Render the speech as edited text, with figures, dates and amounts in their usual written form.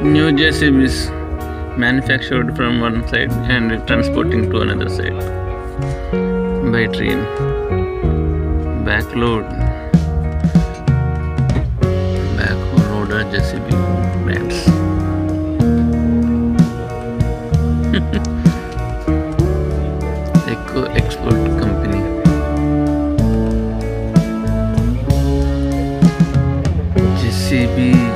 New JCBs manufactured from one side and transporting to another side by train. Backload, backhoe loader JCB brands. Eco Export Company. JCB